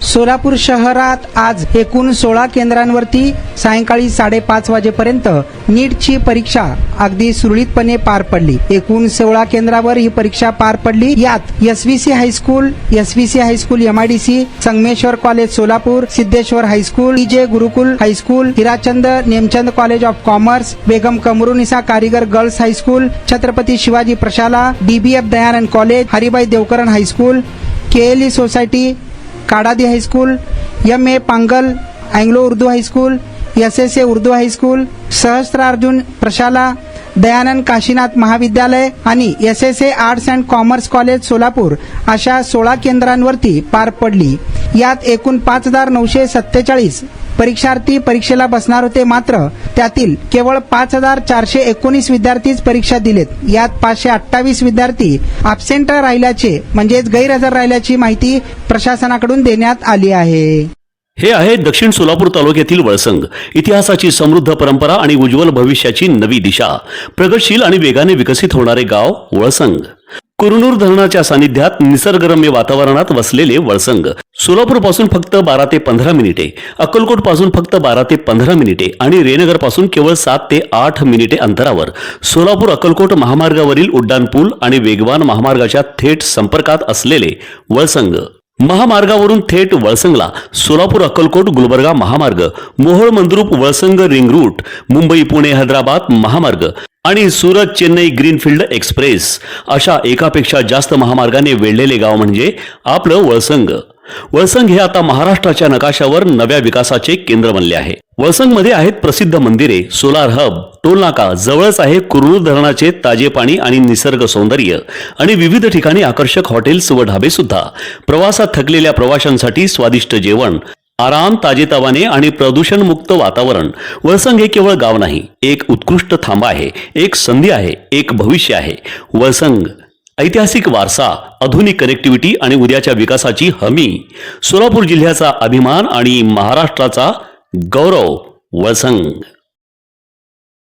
सोलापूर शहरात आज एकूण 16 केंद्रांवरती सायंकाळी 5:30 वाजेपर्यंत नीटची परीक्षा अगदी सुरळीतपणे पार पडली। एकूण 16 केंद्रावर ही परीक्षा पार पडली। यात SVC high school, MIDC, Sangameshwar college Solapur, Siddheshwar high school, TJ Gurukul high school, Hirachand Nemchand college of commerce, Begum Kamrunnisa Karigar girls high school, Chhatrapati Shivaji प्रशाला, DBF Dayanand college, Haribhai Devkaran high school, KLE society, Kadadi high school, MA Pangal Anglo Urdu high school, SSA Urdu high school, Sahastrarjun प्रशाला, दयानंद काशीनाथ महाविद्यालय आणि SSA arts and commerce college Solapur अशा 16 केंद्रांवरती पार पडली। यात एकूण 5,947 परीक्षार्थी परीक्षेला बसणार होते, मात्र त्यातील केवळ 5,419 विद्यार्थीच परीक्षा दिलेत। यात 528 विद्यार्थी अब्सेंट राहिल्याचे म्हणजेच गैरहजर राहिल्याची माहिती प्रशासनाकडून देण्यात आली आहे। हे आहे दक्षिण सोलापूर तालुक्यातील वळसंग। इतिहासाची समृद्ध परंपरा आणि उज्ज्वल भविष्याची नवी दिशा, प्रगतशील आणि वेगाने विकसित होणारे गाव वळसंग। कुरनूर धरणाच्या सानिध्यात निसर्गरम्य वातावरणात वसलेले वळसंग सोलापूर पासून फक्त 12 ते 15 मिनिटे, अक्कलकोट पासून फक्त 12 ते 15 मिनिटे आणि रेनगर पासून केवळ 7 ते 8 मिनिटे अंतरावर सोलापूर अक्कलकोट महामार्गावरील उड्डाण पूल आणि वेगवान महामार्गाच्या थेट संपर्कात असलेले वळसंग। महामार्गावरून थेट वळसंगला सोलापूर अक्कलकोट गुलबर्गा महामार्ग, मोहोळ मंद्रुप वळसंग रिंग रूट, मुंबई पुणे हैदराबाद महामार्ग आणि सुरत चेन्नई ग्रीनफील्ड एक्सप्रेस अशा एकापेक्षा जास्त महामार्गाने वेढलेले गाव म्हणजे आपलं वळसंग। वळसंग हे आता महाराष्ट्राच्या नकाशावर नव्या विकासाचे केंद्र बनले आहे। वळसंग मध्ये आहेत प्रसिद्ध मंदिरे, सोलार हब, टोलनाका, जवळच आहे कुरनूर धरणाचे ताजे पाणी आणि निसर्ग सौंदर्य आणि विविध ठिकाणी आकर्षक हॉटेल्स व ढाबे सुद्धा। प्रवासात थकलेल्या प्रवाशांसाठी स्वादिष्ट जेवण, आराम, ताजेतवाने आणि प्रदूषण मुक्त वातावरण। वळसंग हे केवळ गाव नाही, एक उत्कृष्ट थांबा आहे, एक संधी आहे, एक भविष्य आहे। वळसंग ऐतिहासिक वारसा, आधुनिक कनेक्टिव्हिटी आणि उद्याच्या विकासाची हमी। सोलापूर जिल्ह्याचा अभिमान आणि महाराष्ट्राचा गौरव वळसंग।